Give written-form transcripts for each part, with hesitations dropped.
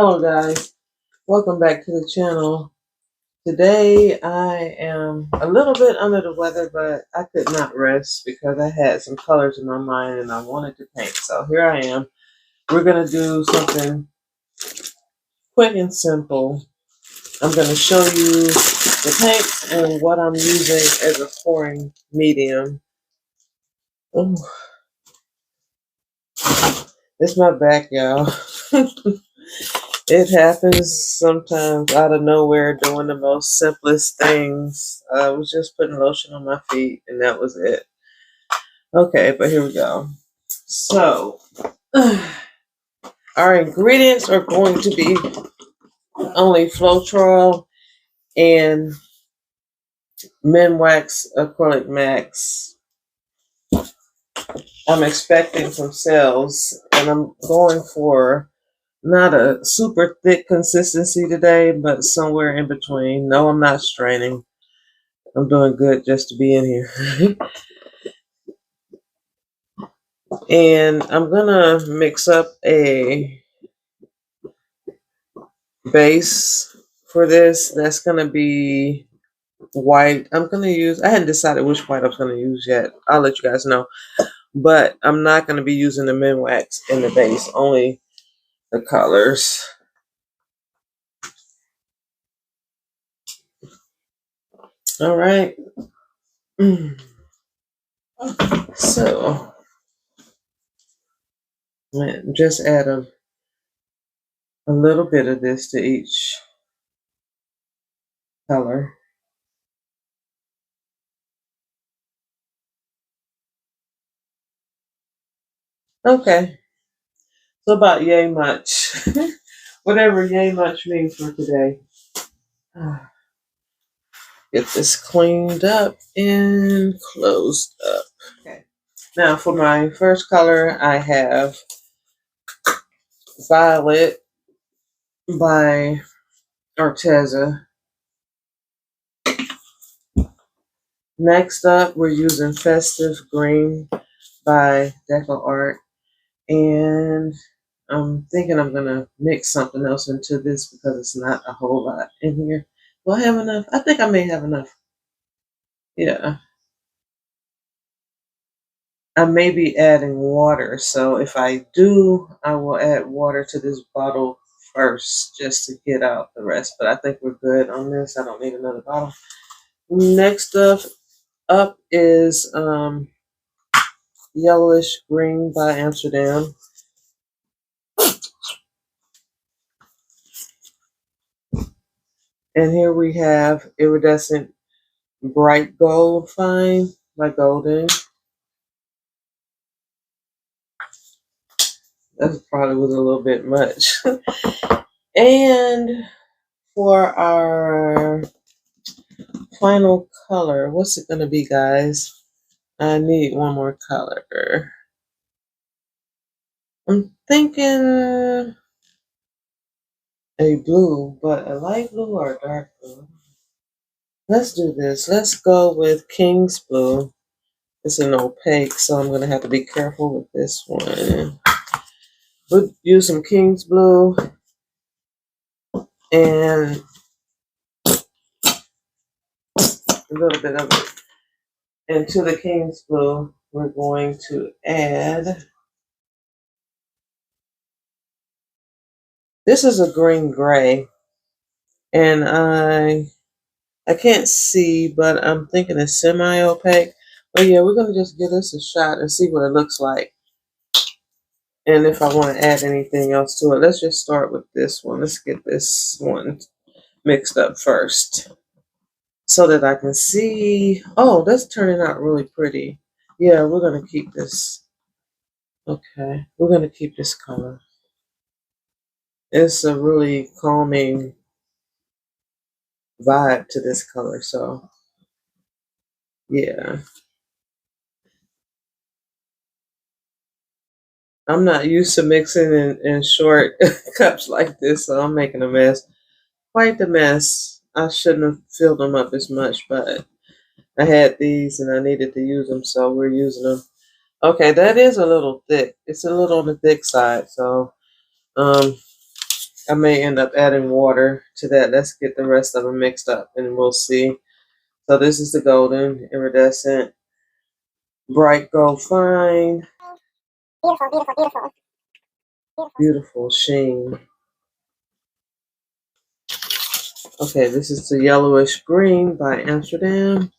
Hello guys, welcome back to the channel. Today I am a little bit under the weather, but I could not rest because I had some colors in my mind and I wanted to paint. So here I am. We're going to do something quick and simple. I'm going to show you the paints and what I'm using as a pouring medium. Ooh, it's my back, y'all. It happens sometimes out of nowhere doing the most simplest things. I was just putting lotion on my feet and that was it. Okay, but here we go. So, our ingredients are going to be only Floetrol and Minwax Acrylic Max. I'm expecting some sales and I'm going for not a super thick consistency today, but somewhere in between. No, I'm not straining. I'm doing good just to be in here. And I'm gonna mix up a base for this. That's gonna be white. I hadn't decided which white I was gonna use yet. I'll let you guys know. But I'm not gonna be using the Minwax in the base, only the colors. All right. So just add a little bit of this to each color. Okay. So about yay much. Whatever yay much means for today. Get this cleaned up and closed up. Okay. Now for my first color, I have Violet by Arteza. Next up, we're using Festive Green by Deco Art. And I'm thinking I'm going to mix something else into this because it's not a whole lot in here. Do I have enough? I think I may have enough. Yeah. I may be adding water. So if I do, I will add water to this bottle first just to get out the rest. But I think we're good on this. I don't need another bottle. Next up is Yellowish Green by Amsterdam. And here we have Iridescent Bright Gold Fine by Golden. That probably was a little bit much. And for our final color, what's it going to be, guys? I need one more color. I'm thinking a blue, but a light blue or a dark blue. Let's do this. Let's go with King's Blue. It's an opaque, so I'm going to have to be careful with this one. We'll use some King's Blue and a little bit of it. And to the King's Blue, we're going to add, this is a green gray, and I can't see, but I'm thinking it's semi-opaque. But yeah, we're going to just give this a shot and see what it looks like. And if I want to add anything else to it, let's just start with this one. Let's get this one mixed up first so that I can see. Oh, that's turning out really pretty. Yeah, we're going to keep this. Okay, we're going to keep this color. It's a really calming vibe to this color, so yeah. I'm not used to mixing in short cups like this, so I'm making a mess. Quite the mess. I shouldn't have filled them up as much, but I had these and I needed to use them, so we're using them. Okay, that is a little thick. It's a little on the thick side, so I I may end up adding water to that. Let's get the rest of them mixed up and we'll see. So this is the golden, iridescent, bright gold fine. Beautiful, beautiful, beautiful. Beautiful sheen. Okay, this is the yellowish green by Amsterdam.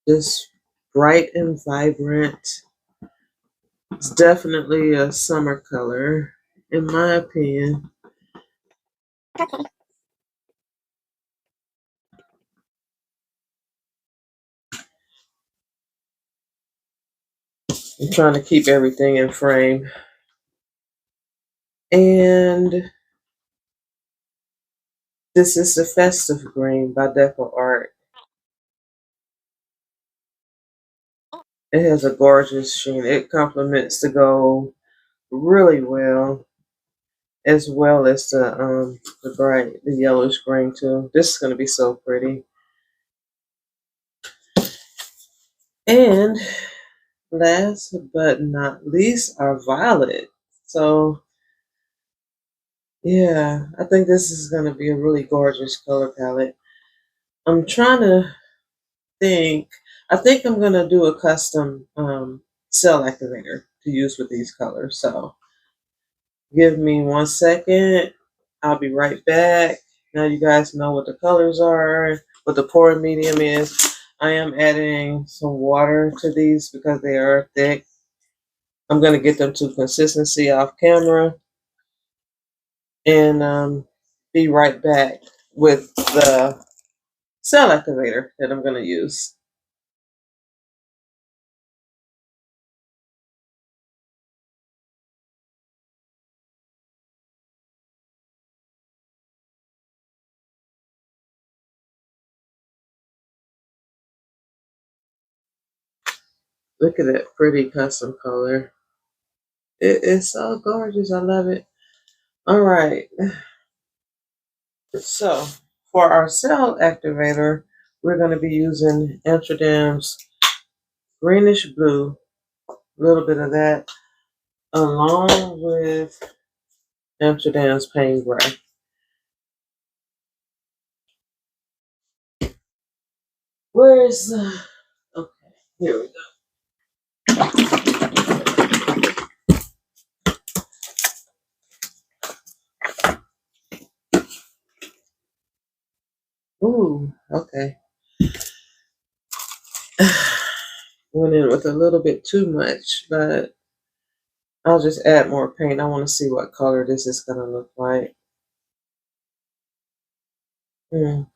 Just bright and vibrant. It's definitely a summer color, in my opinion. Okay. I'm trying to keep everything in frame. And this is the Festive Green by Deco Art. It has a gorgeous sheen. It complements the gold really well, as well as the yellowish green too. This is going to be so pretty. And last but not least, our violet. So yeah, I think this is going to be a really gorgeous color palette. I'm trying to think. I think I'm going to do a custom cell activator to use with these colors. So give me 1 second. I'll be right back. Now you guys know what the colors are, what the pouring medium is. I am adding some water to these because they are thick. I'm going to get them to consistency off camera and be right back with the cell activator that I'm going to use. Look at that pretty custom color. It is so gorgeous. I love it. All right. So for our cell activator, we're going to be using Amsterdam's greenish blue, a little bit of that, along with Amsterdam's pain gray. Where's okay, here we go. Ooh, okay. Went in with a little bit too much, but I'll just add more paint. I want to see what color this is going to look like. Mm.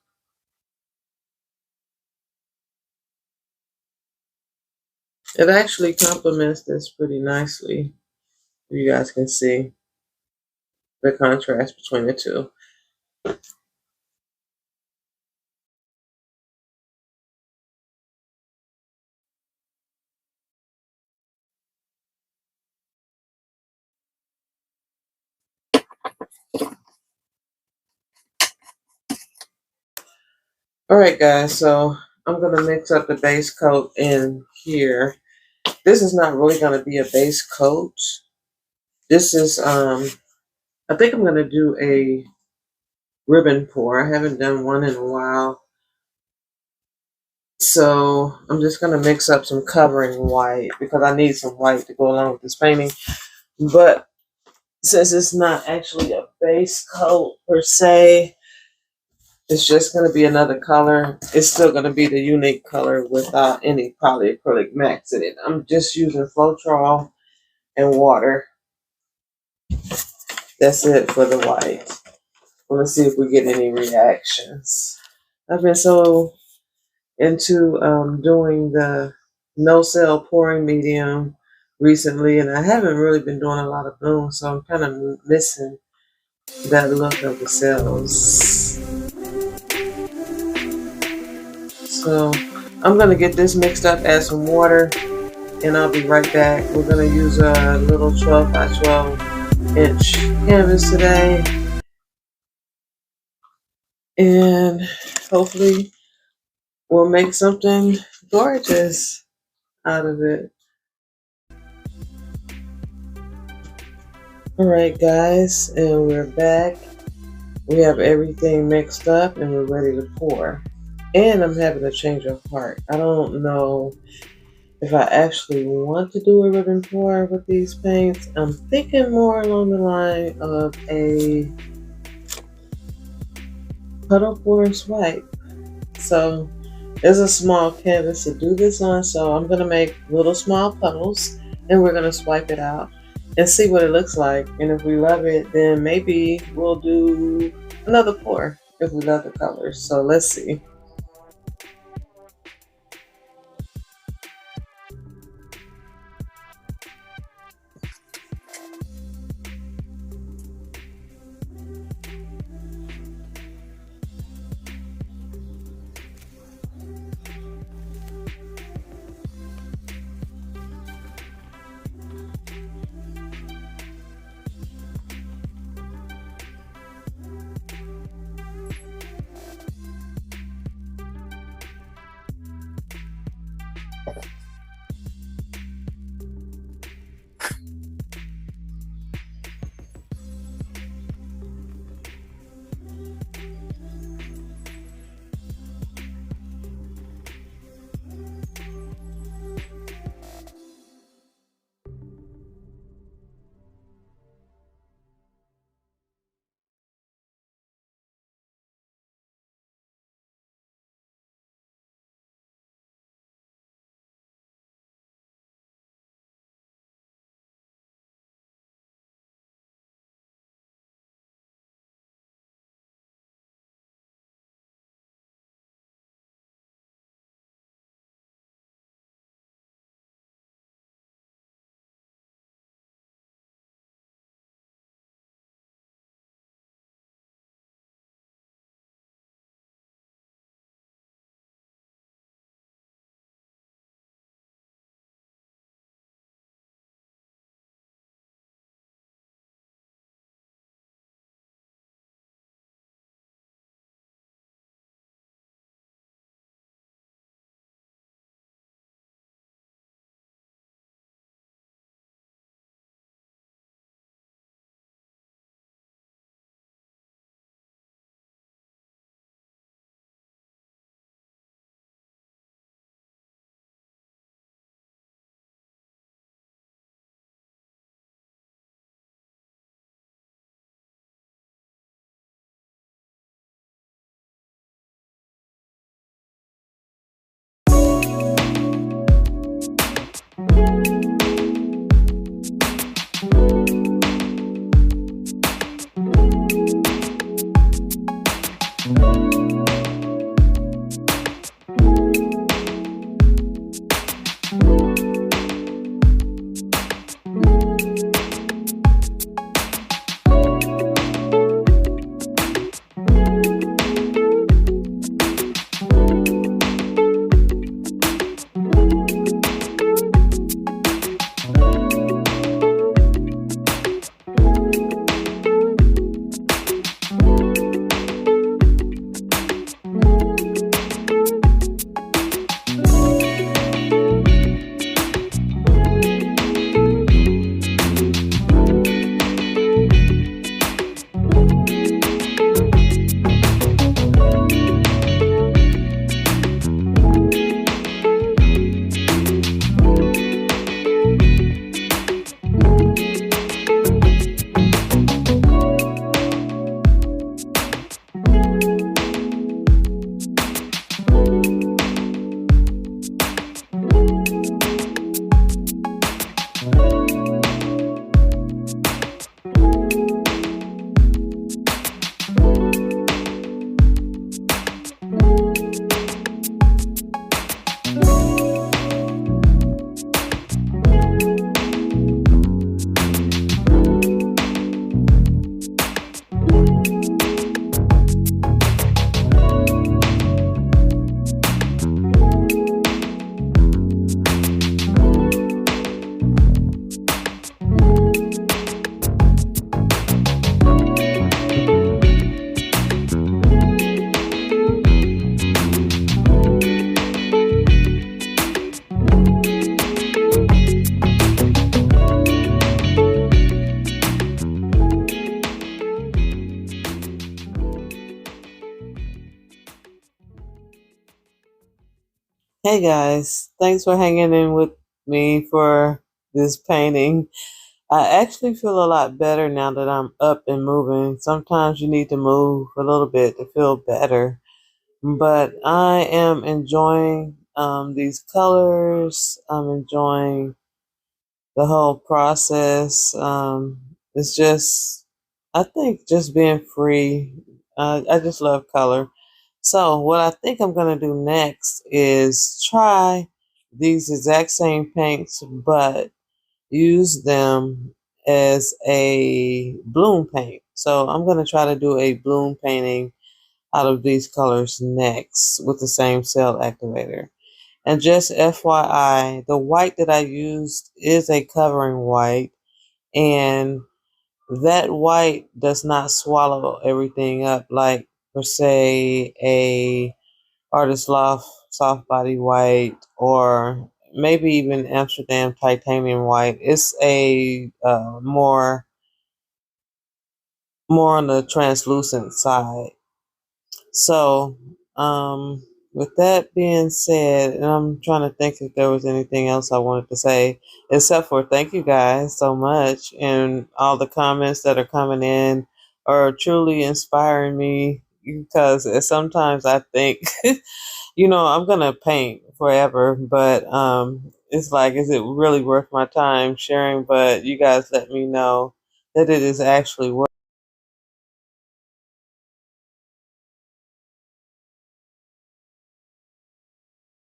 It actually complements this pretty nicely. You guys can see the contrast between the two. All right, guys, so I'm going to mix up the base coat in here. This is not really going to be a base coat. This is, I think I'm going to do a ribbon pour. I haven't done one in a while. So I'm just going to mix up some covering white because I need some white to go along with this painting. But since it's not actually a base coat per se, it's just going to be another color. It's still going to be the unique color without any polyacrylic mattes in it. I'm just using Floetrol and water. That's it for the white. Let's see if we get any reactions. I've been so into doing the no cell pouring medium recently, and I haven't really been doing a lot of bloom, so I'm kind of missing that look of the cells. So I'm going to get this mixed up, add some water, and I'll be right back. We're going to use a little 12 by 12 inch canvas today, and hopefully we'll make something gorgeous out of it. Alright guys, and we're back. We have everything mixed up and we're ready to pour. And I'm having a change of heart. I don't know if I actually want to do a ribbon pour with these paints. I'm thinking more along the line of a puddle pour and swipe. So there's a small canvas to do this on, so I'm going to make little small puddles and we're going to swipe it out and see what it looks like. And if we love it, then maybe we'll do another pour if we love the colors. So let's see. Hey guys, thanks for hanging in with me for this painting. I actually feel a lot better now that I'm up and moving. Sometimes you need to move a little bit to feel better. But I am enjoying these colors. I'm enjoying the whole process. It's just, I think, just being free. I just love color. So, what I think I'm going to do next is try these exact same paints, but use them as a bloom paint. So, I'm going to try to do a bloom painting out of these colors next with the same cell activator. And just FYI, the white that I used is a covering white, and that white does not swallow everything up like, per se, a Artist Loft soft body white, or maybe even Amsterdam titanium white. It's a more on the translucent side. So, with that being said, and I'm trying to think if there was anything else I wanted to say, except for thank you guys so much, and all the comments that are coming in are truly inspiring me, because sometimes I think, I'm gonna paint forever, but it's like, is it really worth my time sharing? But you guys let me know that it is actually worth